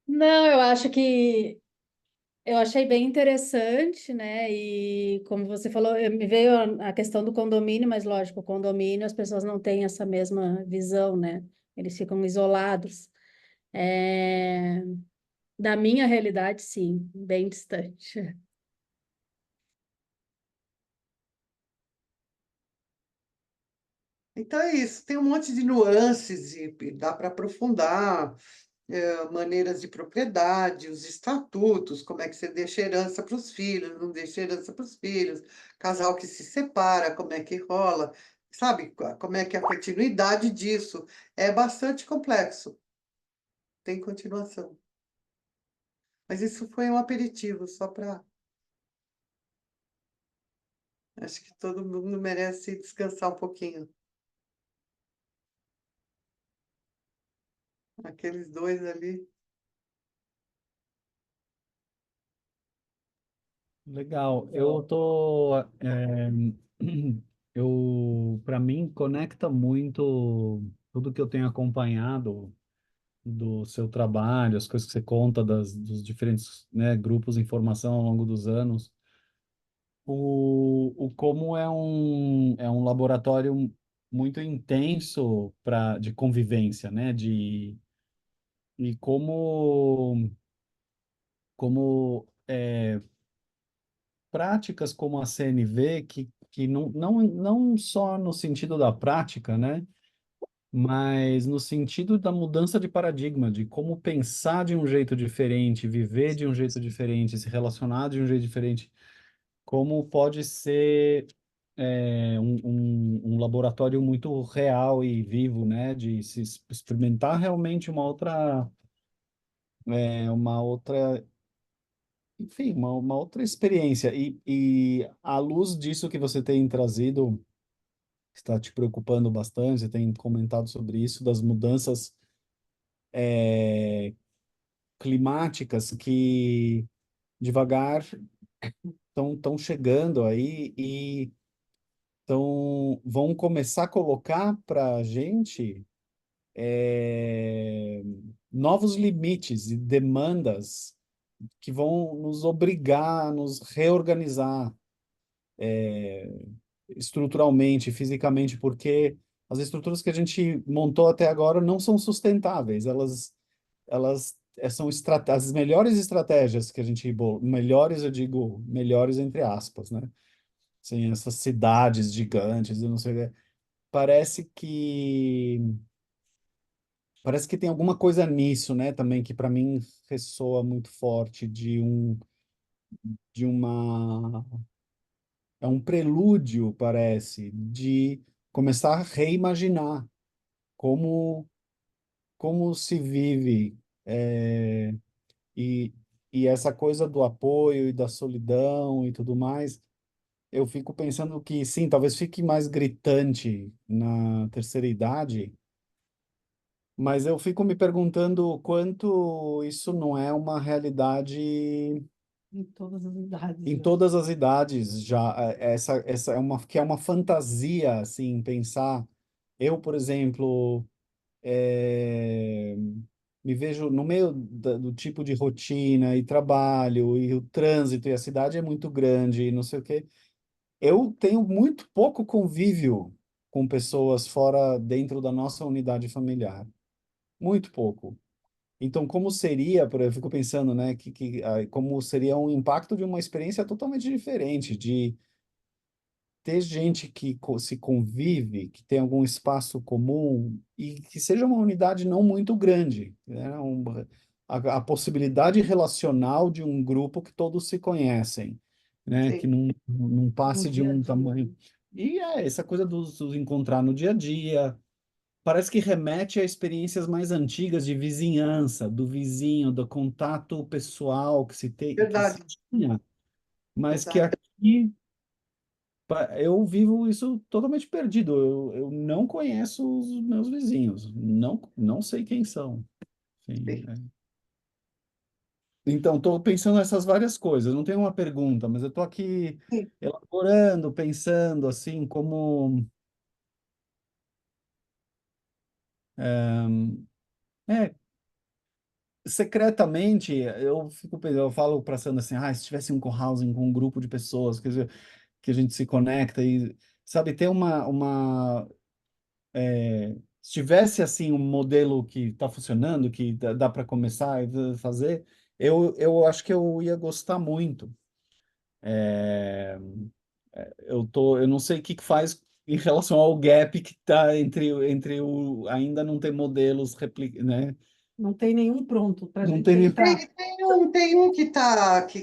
S1: Não, eu acho que eu achei bem interessante, né? E como você falou, me veio a questão do condomínio, mas lógico, o condomínio as pessoas não têm essa mesma visão, né? Eles ficam isolados. É, Da minha realidade, sim, bem distante.
S2: Então é isso, tem um monte de nuances e dá para aprofundar, maneiras de propriedade, os estatutos, como é que você deixa herança para os filhos, não deixa herança para os filhos, casal que se separa, como é que rola, sabe? Como é que é a continuidade disso? É bastante complexo, tem continuação. Mas isso foi um aperitivo, só para. Acho que todo mundo merece descansar um pouquinho. Aqueles dois ali.
S4: Legal. Eu tô, para mim, conecta muito tudo que eu tenho acompanhado do seu trabalho, as coisas que você conta dos diferentes, né, grupos de informação ao longo dos anos. O como é um laboratório muito intenso de convivência, né? E como práticas como a CNV, que não só no sentido da prática, né? Mas no sentido da mudança de paradigma, de como pensar de um jeito diferente, viver de um jeito diferente, se relacionar de um jeito diferente, como pode ser um laboratório muito real e vivo, né? De se experimentar realmente uma outra, enfim, uma outra experiência. E à luz disso que você tem trazido, está te preocupando bastante, você tem comentado sobre isso, das mudanças climáticas que devagar estão chegando aí vão começar a colocar para a gente é, novos limites e demandas que vão nos obrigar a nos reorganizar estruturalmente, fisicamente, porque as estruturas que a gente montou até agora não são sustentáveis. São as melhores estratégias que a gente, melhores, eu digo, melhores entre aspas, né? Assim, essas cidades gigantes, eu não sei, parece que parece que tem alguma coisa nisso, né, também que para mim ressoa muito forte de uma é um prelúdio, parece, de começar a reimaginar como como se vive e e essa coisa do apoio e da solidão e tudo mais. Eu fico pensando que sim, talvez fique mais gritante na terceira idade, mas eu fico me perguntando o quanto isso não é uma realidade
S1: Em todas as idades
S4: em
S1: já.
S4: todas as idades já. Essa é uma fantasia, assim, pensar. Eu, por exemplo, é, me vejo no meio do tipo de rotina e trabalho e o trânsito e a cidade é muito grande e não sei o quê. Eu tenho muito pouco convívio com pessoas fora dentro da nossa unidade familiar. Muito pouco. Então, como seria, eu fico pensando, né, como seria um impacto de uma experiência totalmente diferente, de ter gente que se convive, que tem algum espaço comum e que seja uma unidade não muito grande, né? A possibilidade relacional de um grupo que todos se conhecem, né? Que
S2: Sim,
S4: não
S1: No
S4: passe de
S1: dia a
S4: um
S1: dia, né?
S4: tamanho. E é essa coisa dos encontrar no dia a dia. Parece que remete a experiências mais antigas de vizinhança, do vizinho, do contato pessoal que se
S2: verdade,
S4: tinha, mas que
S2: verdade.
S4: aqui eu vivo isso totalmente perdido. Eu não conheço os meus vizinhos, não sei quem são. Enfim,
S2: Sim,
S4: então, estou pensando nessas várias coisas. Não tenho uma pergunta, mas eu estou aqui
S2: sim,
S4: elaborando, pensando assim, como é, secretamente eu fico pensando, eu falo para Sandra assim, se tivesse um co-housing com um grupo de pessoas, quer dizer, que a gente se conecta e sabe ter se tivesse assim um modelo que está funcionando, que dá para começar e fazer, eu acho que eu ia gostar muito. Eu não sei o que que faz em relação ao gap que está entre o ainda não ter modelos né?
S1: Não tem nenhum pronto para a
S4: Não
S1: gente
S4: tem nem
S1: tentar.
S2: tem um que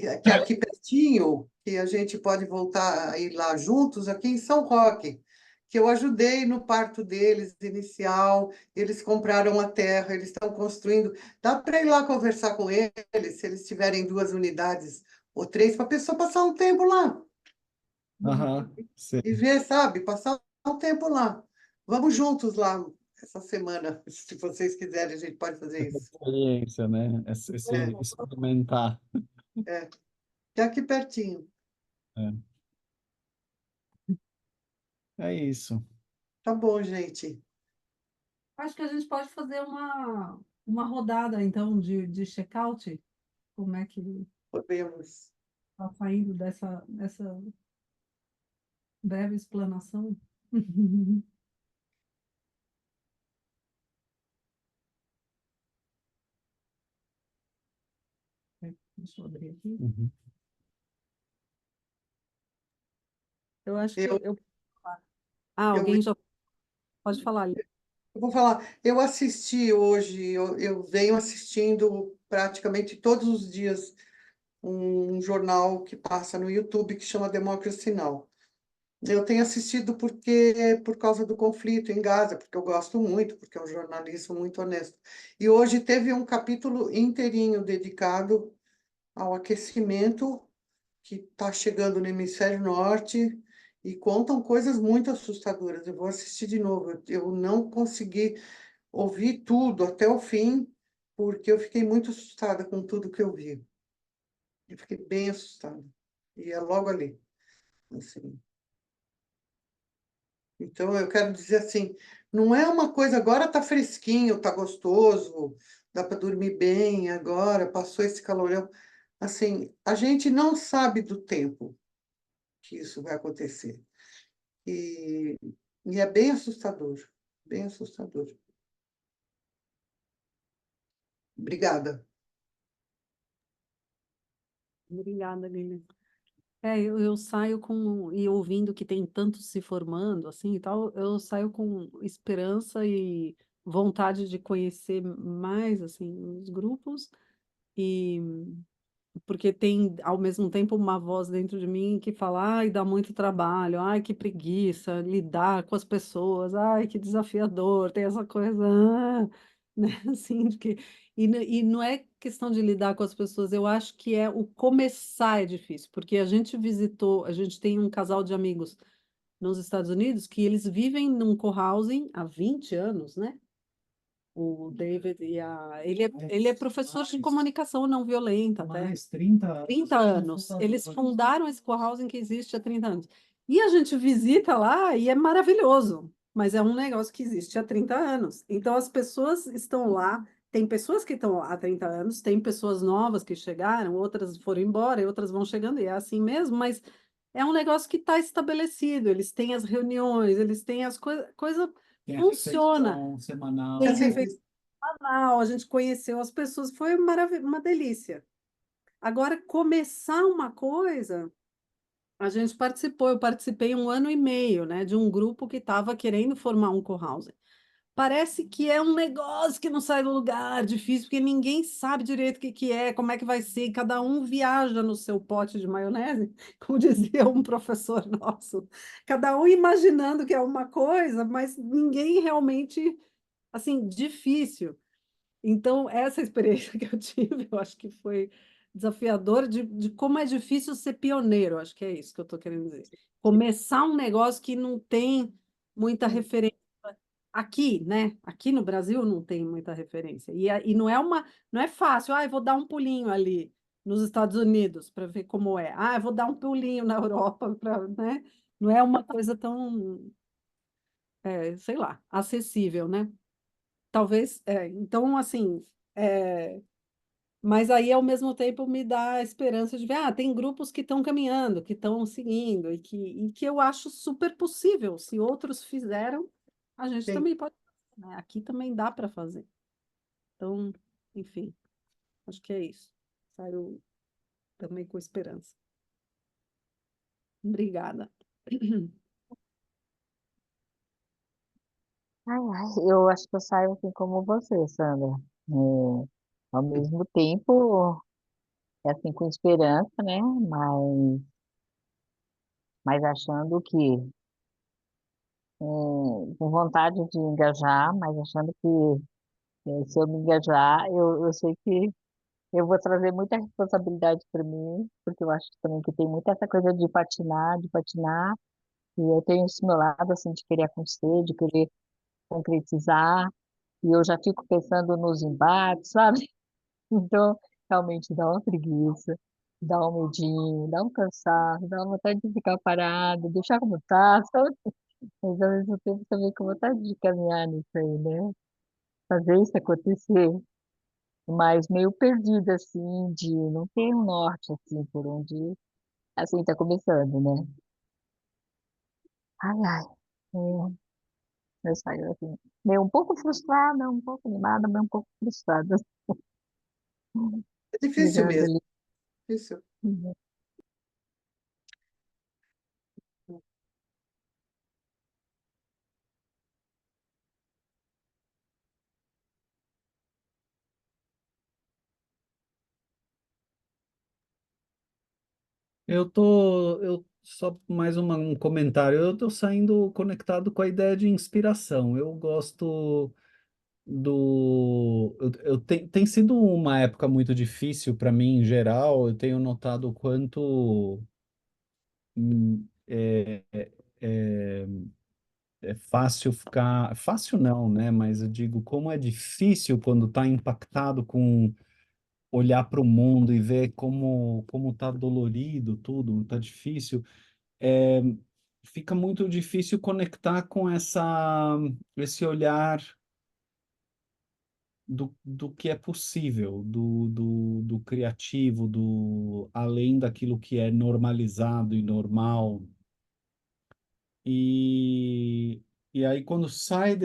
S2: é aqui pertinho, que a gente pode voltar a ir lá juntos, aqui em São Roque, que eu ajudei no parto deles inicial, eles compraram a terra, eles estão construindo. Dá para ir lá conversar com eles, se eles tiverem duas unidades ou três, para a pessoa passar um tempo lá
S4: Aham, sim.
S2: e ver, sabe? Passar um tempo lá. Vamos juntos lá essa semana, se vocês quiserem, a gente pode fazer
S4: Essa
S2: isso.
S4: experiência, né? Esse
S2: É,
S4: experimentar.
S2: é, é aqui pertinho.
S4: É, é isso.
S2: Tá bom, gente.
S1: Acho que a gente pode fazer uma rodada, então, de check-out. Como é que
S2: Podemos.
S1: está saindo dessa breve explanação? Deixa eu abrir aqui.
S4: Uhum.
S1: Eu acho que
S2: Eu,
S1: eu... Ah,
S2: eu,
S1: alguém já pode falar ali.
S2: eu vou falar, eu assisti hoje, eu venho assistindo praticamente todos os dias um jornal que passa no YouTube que chama Democracy Now! Eu tenho assistido por causa do conflito em Gaza, porque eu gosto muito, porque é um jornalismo muito honesto. E hoje teve um capítulo inteirinho dedicado ao aquecimento que está chegando no hemisfério norte e contam coisas muito assustadoras. Eu vou assistir de novo. Eu não consegui ouvir tudo até o fim, porque eu fiquei muito assustada com tudo que eu vi. Eu fiquei bem assustada. E é logo ali, assim. Então, eu quero dizer assim, Não é uma coisa, agora tá fresquinho, tá gostoso, dá para dormir bem agora, passou esse calorão. Assim, a gente não sabe do tempo que isso vai acontecer. E, e é bem assustador, bem assustador. Obrigada.
S1: Obrigada, Lilian. Eu saio com, e ouvindo que tem tantos se formando, assim, e tal, eu saio com esperança e vontade de conhecer mais, assim, os grupos, e porque tem, ao mesmo tempo, uma voz dentro de mim que fala, ai, dá muito trabalho, ai, que preguiça, lidar com as pessoas, ai, que desafiador, tem essa coisa, né, assim, de que, e não é questão de lidar com as pessoas, eu acho que é o começar é difícil, porque a gente visitou, a gente tem um casal de amigos nos Estados Unidos que eles vivem num cohousing há 20 anos, né? O David e a. Ele é professor de
S4: mais,
S1: comunicação não violenta, até.
S4: mais 30 anos.
S1: 30 anos. Eles fundaram esse cohousing que existe há 30 anos. E a gente visita lá e é maravilhoso, mas é um negócio que existe há 30 anos. Então as pessoas estão lá, tem pessoas que estão lá há 30 anos, tem pessoas novas que chegaram, outras foram embora e outras vão chegando, e é assim mesmo, mas é um negócio que está estabelecido. Eles têm as reuniões, eles têm as coisas, coisa
S4: Tem a
S1: funciona.
S4: refeição semanal.
S1: Tem
S2: Assim,
S1: refeição semanal, a gente conheceu as pessoas, foi uma delícia. Agora, começar uma coisa, a gente participou, eu participei 1 ano e meio, né, de um grupo que estava querendo formar um co-housing. Parece que é um negócio que não sai do lugar, difícil, porque ninguém sabe direito o que que é, como é que vai ser, e cada um viaja no seu pote de maionese, como dizia um professor nosso, cada um imaginando que é uma coisa, mas ninguém realmente, assim, difícil. Então, essa experiência que eu tive, eu acho que foi desafiadora de como é difícil ser pioneiro, acho que é isso que eu estou querendo dizer. Começar um negócio que não tem muita referência. Aqui, né? Aqui no Brasil não tem muita referência. E não é não é fácil, ah, eu vou dar um pulinho ali nos Estados Unidos para ver como é. Ah, eu vou dar um pulinho na Europa para, né? Não é uma coisa tão, sei lá, acessível, né? Talvez, então, assim, é, mas aí, ao mesmo tempo, me dá a esperança de ver, tem grupos que estão caminhando, que estão seguindo, e que eu acho super possível. Se outros fizeram, a gente
S2: tem,
S1: também pode fazer, né? Aqui também dá para fazer. Então, enfim, acho que é isso. Saio também com esperança. Obrigada.
S5: Eu acho que eu saio assim como você, Sandra. Ao mesmo tempo, é assim, com esperança, né? Mas achando que, com vontade de engajar, mas achando que se eu me engajar, eu sei que eu vou trazer muita responsabilidade para mim, porque eu acho também que tem muita essa coisa de patinar, e eu tenho esse meu lado, assim, de querer acontecer, de querer concretizar, e eu já fico pensando nos embates, sabe? Então, realmente dá uma preguiça, dá um medinho, dá um cansaço, dá uma vontade de ficar parado, deixar como tá, sabe? Mas ao mesmo tempo também com vontade de caminhar nisso aí, né? Fazer isso acontecer, mas meio perdida, assim, de não ter um norte, assim, por onde, assim, tá começando, né? Ai, ai, eu saio, assim, meio um pouco frustrada, um pouco animada, mas um pouco frustrada,
S2: é difícil
S5: chegando
S2: mesmo.
S5: ali.
S2: Difícil.
S4: Eu só mais um comentário. Eu tô saindo conectado com a ideia de inspiração. Eu gosto tem sido uma época muito difícil para mim em geral. Eu tenho notado o quanto é, é fácil ficar, fácil não, né? Mas eu digo como é difícil quando está impactado com olhar para o mundo e ver como tá dolorido tudo, tá difícil. fica muito difícil conectar com esse olhar do que é possível, do criativo, do além daquilo que é normalizado e normal. E, e aí, quando sai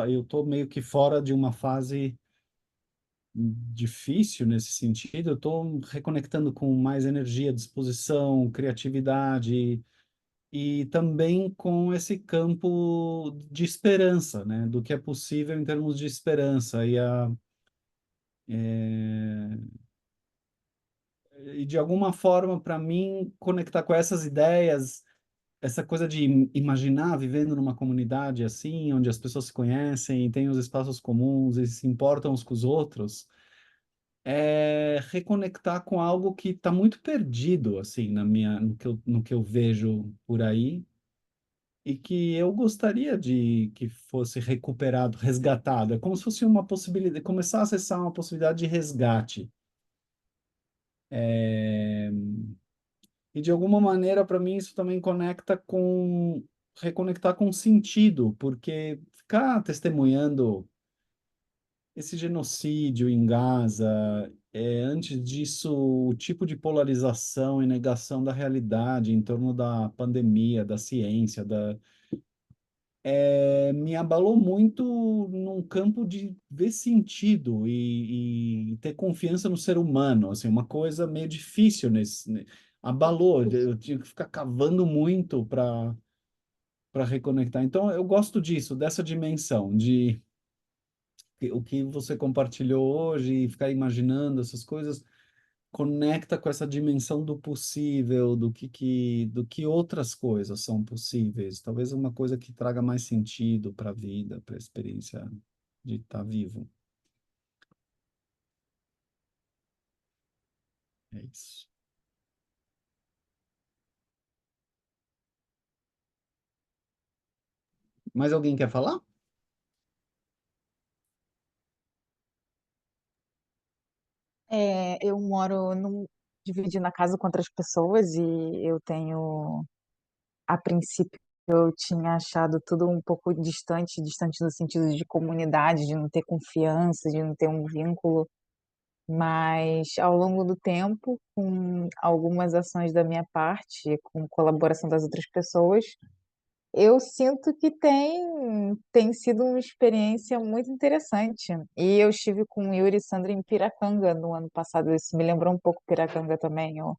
S4: eu estou meio que fora de uma fase difícil nesse sentido, eu estou reconectando com mais energia, disposição, criatividade e também com esse campo de esperança, né? Do que é possível em termos de esperança. E de alguma forma, para mim, conectar com essas ideias, essa coisa de imaginar vivendo numa comunidade assim, onde as pessoas se conhecem, têm os espaços comuns e se importam uns com os outros, é reconectar com algo que está muito perdido, assim, no que eu vejo por aí, e que eu gostaria de que fosse recuperado, resgatado. É como se fosse uma possibilidade, começar a acessar uma possibilidade de resgate. É, E de alguma maneira, para mim, isso também reconectar com sentido, porque ficar testemunhando esse genocídio em Gaza, antes disso, o tipo de polarização e negação da realidade em torno da pandemia, da ciência, me abalou muito num campo de ver sentido e ter confiança no ser humano, assim, uma coisa meio difícil abalou, eu tinha que ficar cavando muito para reconectar. Então, eu gosto disso, dessa dimensão, de o que você compartilhou hoje e ficar imaginando essas coisas, conecta com essa dimensão do possível, do que outras coisas são possíveis. Talvez uma coisa que traga mais sentido para a vida, para a experiência de estar vivo. É isso. Mais alguém quer falar?
S6: Eu moro dividindo a casa com outras pessoas e eu tenho, a princípio, eu tinha achado tudo um pouco distante, distante no sentido de comunidade, de não ter confiança, de não ter um vínculo, mas ao longo do tempo, com algumas ações da minha parte, com colaboração das outras pessoas, eu sinto que tem sido uma experiência muito interessante. E eu estive com o Yuri e Sandra em Piracanga no ano passado. Isso me lembrou um pouco Piracanga também, o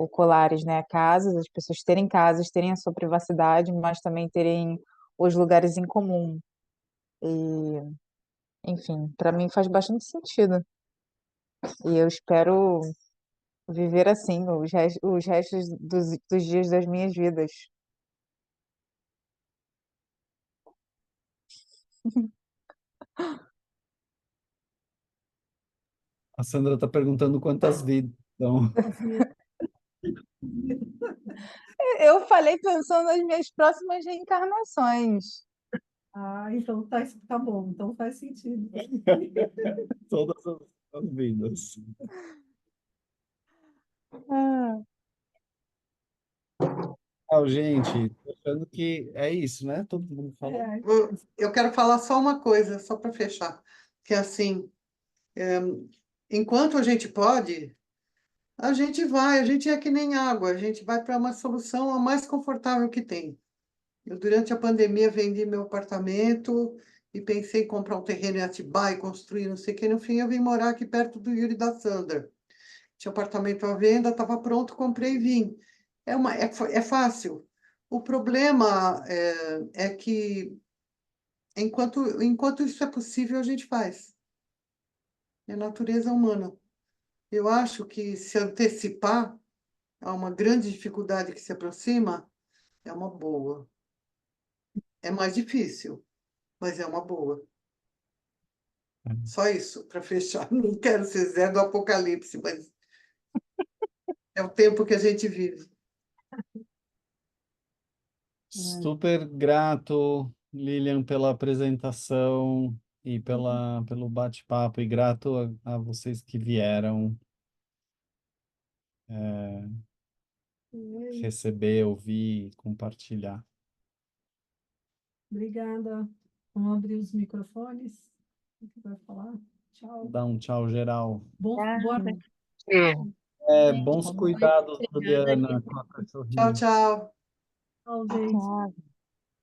S6: Colares, né? Casas, as pessoas terem casas, terem a sua privacidade, mas também terem os lugares em comum. E, enfim, para mim faz bastante sentido. E eu espero viver assim os restos dos dias das minhas vidas.
S4: A Sandra está perguntando quantas vidas. Então,
S6: Eu falei pensando nas minhas próximas reencarnações.
S1: Ah, então tá bom, então faz sentido.
S4: todas as vidas.
S6: Ah,
S4: Gente, tô achando que é isso, né? Todo mundo falou.
S1: É,
S2: Eu quero falar só uma coisa, só para fechar, que é assim, enquanto a gente pode, a gente vai, a gente é que nem água, a gente vai para uma solução a mais confortável que tem. Eu, durante a pandemia, vendi meu apartamento e pensei em comprar um terreno em Atibaia, construir não sei o que. No fim, eu vim morar aqui perto do Yuri da Sandra. Tinha apartamento à venda, estava pronto, comprei e vim. É fácil. O problema é que, enquanto isso é possível, a gente faz. É natureza humana. Eu acho que se antecipar a uma grande dificuldade que se aproxima, é uma boa. É mais difícil, mas é uma boa. Só isso, para fechar. Não quero ser Zé do Apocalipse, mas é o tempo que a gente vive.
S4: Super grato, Lilian, pela apresentação e pelo bate-papo, e grato a vocês que vieram. receber, ouvir, compartilhar.
S1: Obrigada. Vamos abrir os microfones. Quem que vai falar? Tchau.
S4: Dá um tchau geral.
S1: Boa
S3: Nada.
S4: Bons
S3: Boa noite.
S4: cuidados,
S3: Obrigada,
S4: Juliana,
S3: gente.
S4: com a
S2: Tchau,
S4: cachorrinha.
S2: tchau.
S1: noite, gente.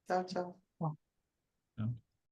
S2: Tchau, tchau.
S4: Tchau.